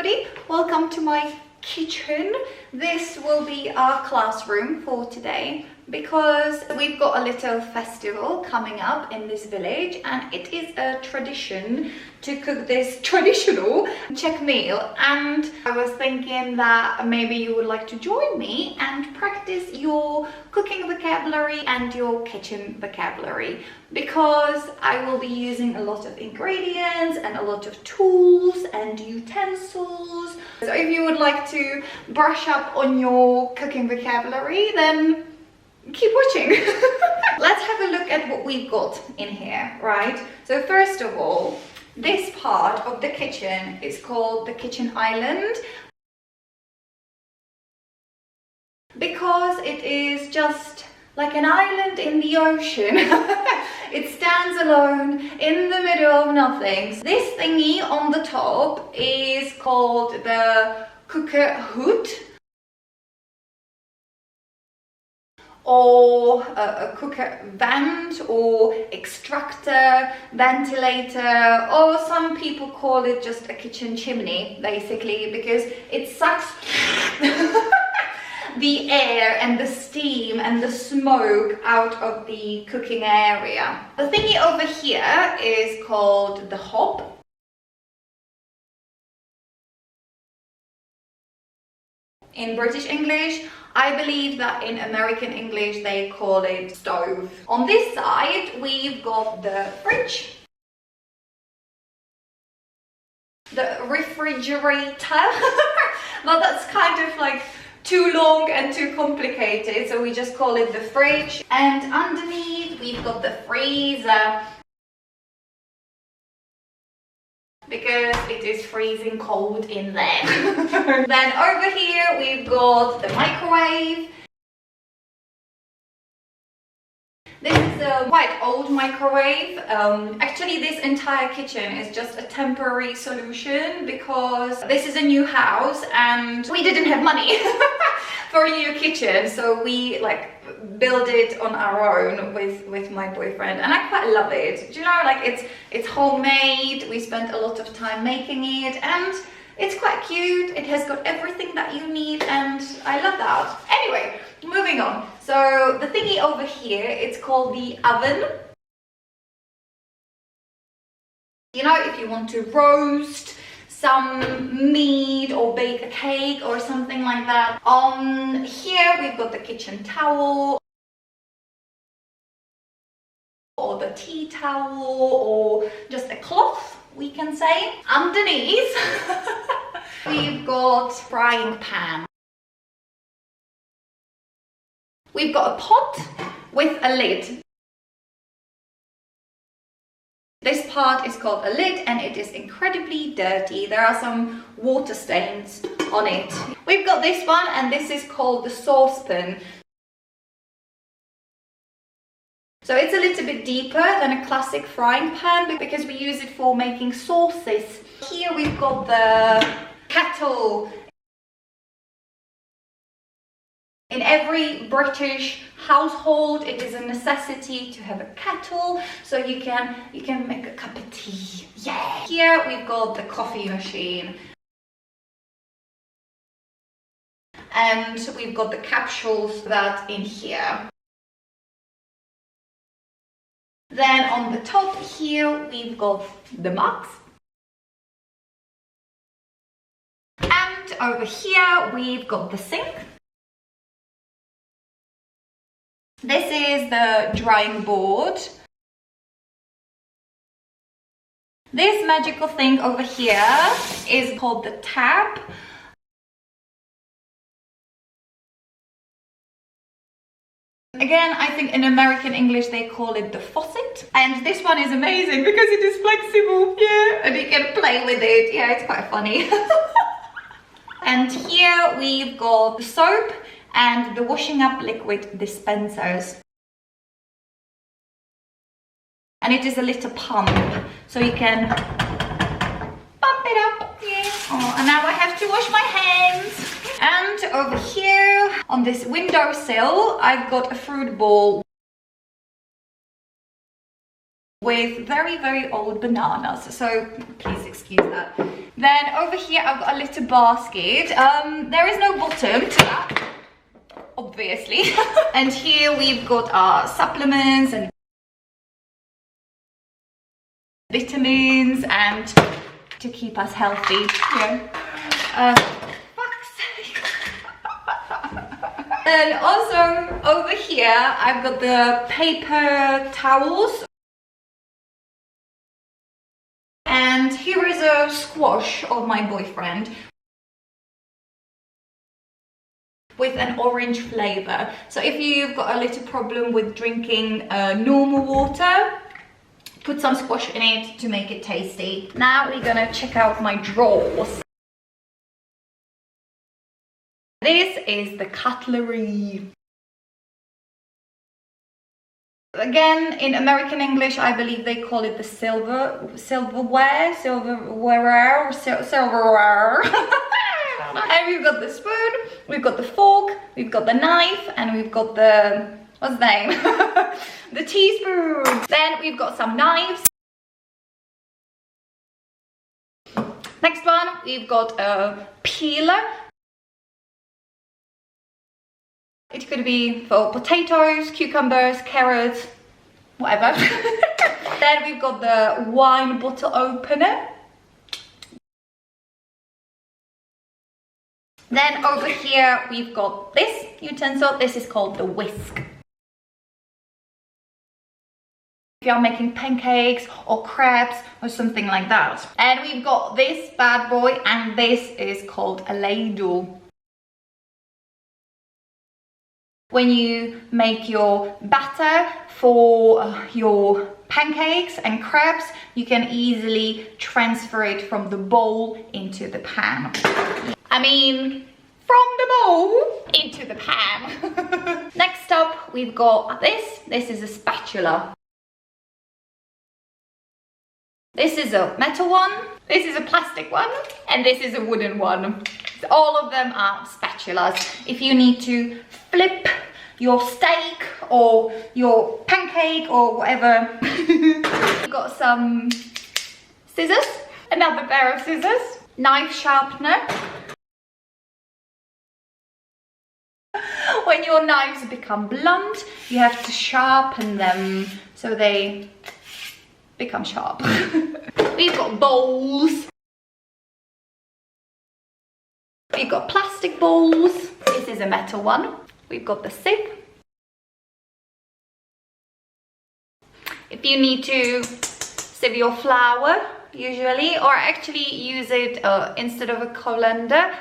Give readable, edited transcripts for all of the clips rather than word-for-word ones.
everybody, welcome to my kitchen. This will be our classroom for today because we've got a little festival coming up in this village and it is a tradition to cook this traditional Czech meal, and I was thinking that maybe you would like to join me and practice your cooking vocabulary and your kitchen vocabulary, because I will be using a lot of ingredients and a lot of tools and utensils. So if you would like to brush up on your cooking vocabulary, then keep watching. Let's have a look at what we've got in here, right? So first of all, this part of the kitchen is called the kitchen island because it is just like an island in the ocean. It stands alone in the middle of nothing. This thingy on the top is called the cooker hood, or a cooker vent, or extractor, ventilator, or some people call it just a kitchen chimney, basically, because it sucks the air and the steam and the smoke out of the cooking area. The thingy over here is called the hob. In British English, I believe that in American English they call it stove. On this side we've got the fridge, the refrigerator, but that's kind of like too long and too complicated, so we just call it the fridge. And underneath we've got the freezer, because it is freezing cold in there. Then over here we've got the microwave. This is a quite old microwave. Actually this entire kitchen is just a temporary solution because this is a new house and we didn't have money for a new kitchen, so we build it on our own with my boyfriend, and I quite love it. Do you know, like it's homemade. We spent a lot of time making it and it's quite cute. It has got everything that you need and I love that. Anyway, moving on. So the thingy over here, it's called the oven. You know, if you want to roast some meat or bake a cake or something like that. On here we've got the kitchen towel, or the tea towel, or just a cloth, we can say. Underneath we've got frying pan. We've got a pot with a lid. This part is called a lid and it is incredibly dirty. There are some water stains on it. We've got this one and this is called the saucepan. So it's a little bit deeper than a classic frying pan because we use it for making sauces. Here we've got the kettle. In every British household, it is a necessity to have a kettle, so you can make a cup of tea. Yeah. Here we've got the coffee machine, and we've got the capsules that in here. Then on the top here we've got the mugs, and over here we've got the sink. This is the drying board. This magical thing over here is called the tap. Again, I think in American English they call it the faucet. And this one is amazing because it is flexible, yeah, and you can play with it. Yeah, it's quite funny. And here we've got the soap and the washing up liquid dispensers. And it is a little pump, so you can pump it up. Yeah. Oh, and now I have to wash my hands. And over here on this windowsill, I've got a fruit bowl with very, very old bananas. So please excuse that. Then over here, I've got a little basket. There is no bottom to that, obviously. And here we've got our supplements and vitamins and to keep us healthy. Fuck's sake. And also over here I've got the paper towels, and here is a squash of my boyfriend with an orange flavor. So if you've got a little problem with drinking normal water, put some squash in it to make it tasty. Now we're gonna check out my drawers. This is the cutlery. Again, in American English, I believe they call it the silverware. And we've got the spoon, we've got the fork, we've got the knife, and we've got the, what's the name? The teaspoon. Then we've got some knives. Next one, we've got a peeler. It could be for potatoes, cucumbers, carrots, whatever. Then we've got the wine bottle opener. Then over here we've got this utensil. This is called the whisk. If you're making pancakes or crepes or something like that. And we've got this bad boy, and this is called a ladle. When you make your batter for your pancakes and crepes, you can easily transfer it from the bowl into the pan. I mean, from the bowl into the pan. Next up, we've got this. This is a spatula. This is a metal one, this is a plastic one, and this is a wooden one. All of them are spatulas. If you need to flip your steak or your pancake or whatever. We've got some scissors, another pair of scissors, knife sharpener. When your knives become blunt, you have to sharpen them so they become sharp. We've got bowls. We've got plastic bowls. This is a metal one. We've got the sieve. If you need to sieve your flour, usually, or actually use it instead of a colander,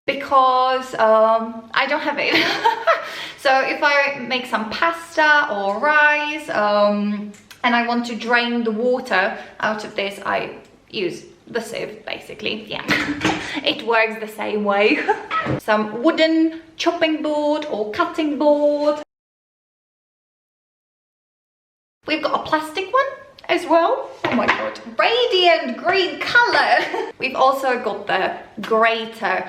because I don't have it. So if I make some pasta or rice and I want to drain the water out of this, I use the sieve, basically. Yeah. It works the same way. Some wooden chopping board or cutting board. We've got a plastic one as well. Oh my god, radiant green color. We've also got the grater.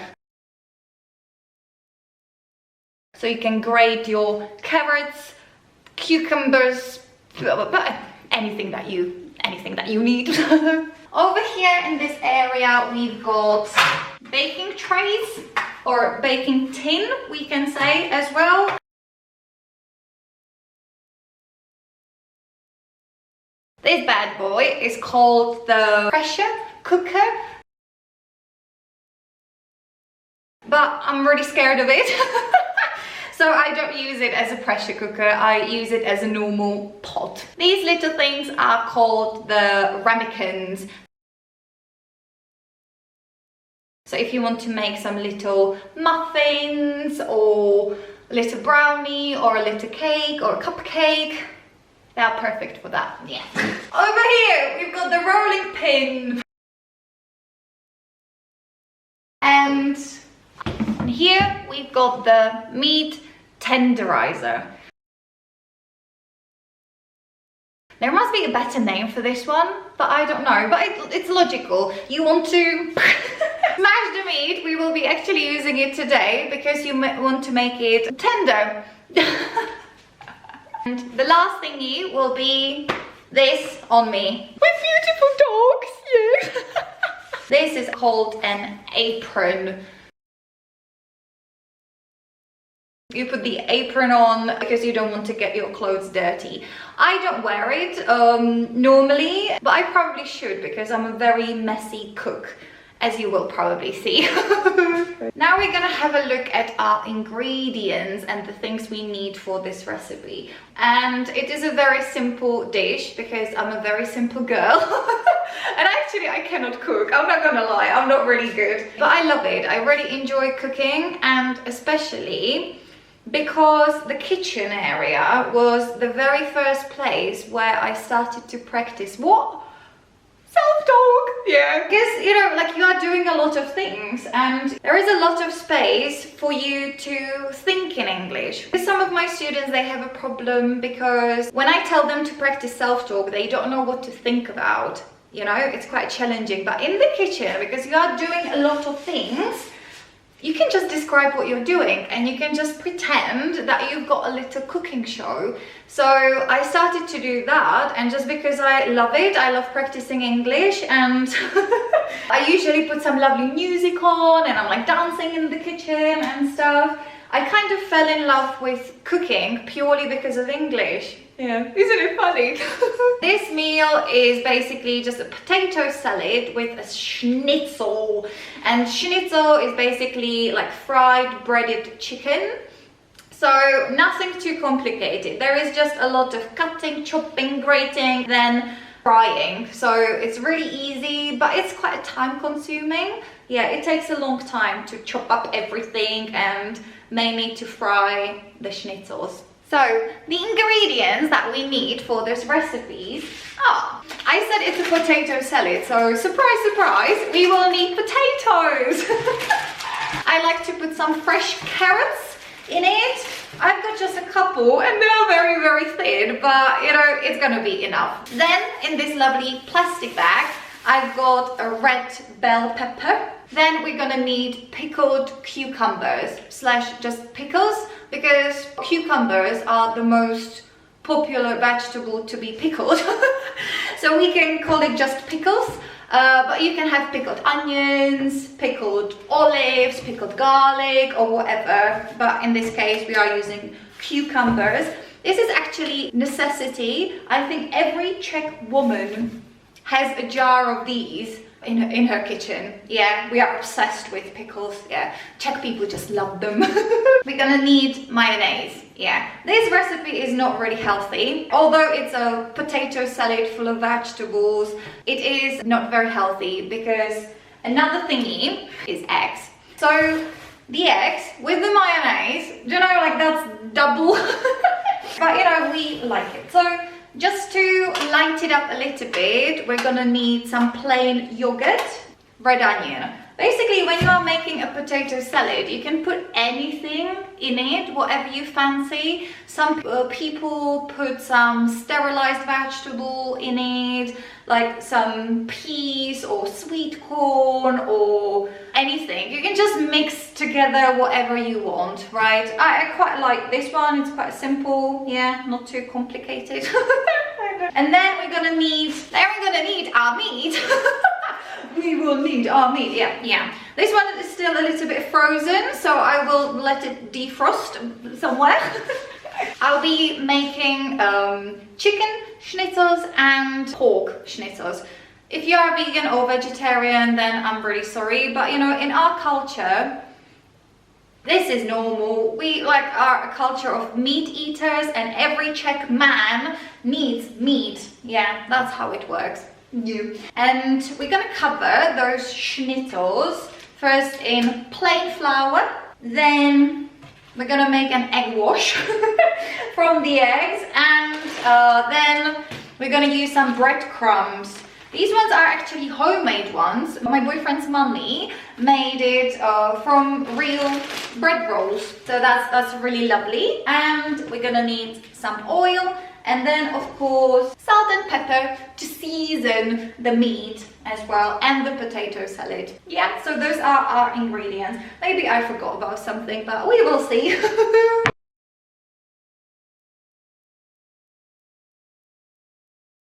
So you can grate your carrots, cucumbers, anything that you need. Over here in this area, we've got baking trays, or baking tin, we can say as well. This bad boy is called the pressure cooker. But I'm really scared of it. So I don't use it as a pressure cooker, I use it as a normal pot. These little things are called the ramekins. So if you want to make some little muffins or a little brownie or a little cake or a cupcake, they are perfect for that, yeah. Over here, we've got the rolling pin. And here we've got the meat tenderizer. There must be a better name for this one, but I don't know. But it's logical. You want to smash the meat. We will be actually using it today because you want to make it tender. And the last thingy will be this on me. With beautiful dogs, yeah. This is called an apron. You put the apron on because you don't want to get your clothes dirty. I don't wear it normally, but I probably should because I'm a very messy cook, as you will probably see. Now we're gonna have a look at our ingredients and the things we need for this recipe. And it is a very simple dish because I'm a very simple girl. And actually I cannot cook, I'm not gonna lie, I'm not really good. But I love it, I really enjoy cooking, and especially because the kitchen area was the very first place where I started to practice what? Self-talk. Yeah, because you know, like, you are doing a lot of things and there is a lot of space for you to think in English. With some of my students, they have a problem because when I tell them to practice self-talk, they don't know what to think about. You know, it's quite challenging. But in the kitchen, because you are doing a lot of things, you can just describe what you're doing and you can just pretend that you've got a little cooking show. So I started to do that, and just because I love it, I love practicing English, and I usually put some lovely music on and I'm like dancing in the kitchen and stuff. I kind of fell in love with cooking purely because of English. Yeah, isn't it funny? This meal is basically just a potato salad with a schnitzel. And schnitzel is basically like fried breaded chicken. So nothing too complicated. There is just a lot of cutting, chopping, grating, then frying. So it's really easy, but it's quite time consuming. Yeah, it takes a long time to chop up everything and mainly to fry the schnitzels. So the ingredients that we need for this recipe are, I said it's a potato salad, so surprise, surprise, we will need potatoes. I like to put some fresh carrots in it. I've got just a couple and they are very, very thin, but you know, it's gonna be enough. Then in this lovely plastic bag, I've got a red bell pepper. Then we're gonna need pickled cucumbers slash just pickles, because cucumbers are the most popular vegetable to be pickled. So we can call it just pickles, but you can have pickled onions, pickled olives, pickled garlic, or whatever. But in this case, we are using cucumbers. This is actually necessity. I think every Czech woman has a jar of these in her kitchen. Yeah, we are obsessed with pickles. Yeah, Czech people just love them. We're gonna need mayonnaise. Yeah, this recipe is not really healthy. Although it's a potato salad full of vegetables, it is not very healthy because another thingy is eggs. So the eggs with the mayonnaise, you know, like that's double. But you know, we like it. So just to light it up a little bit, we're gonna need some plain yogurt, red onion. Basically, when you are making a potato salad, you can put anything in it, whatever you fancy. Some people put some sterilized vegetable in it, like some peas or sweet corn or anything. You can just mix together whatever you want, right? I quite like this one. It's quite simple. Yeah, not too complicated. And then we're gonna need our meat. We will need our meat, yeah. This one is still a little bit frozen, so I will let it defrost somewhere. I'll be making chicken schnitzels and pork schnitzels. If you are vegan or vegetarian, then I'm really sorry, but you know, in our culture, this is normal. We are a culture of meat eaters, and every Czech man needs meat. Yeah, that's how it works. Yeah. And we're gonna cover those schnitzels first in plain flour. Then we're gonna make an egg wash from the eggs, and then we're gonna use some breadcrumbs. These ones are actually homemade ones. My boyfriend's mummy made it from real bread rolls. So that's really lovely. And we're gonna need some oil, and then of course salt and pepper to season the meat as well, and the potato salad. Yeah, so those are our ingredients. Maybe I forgot about something, but we will see.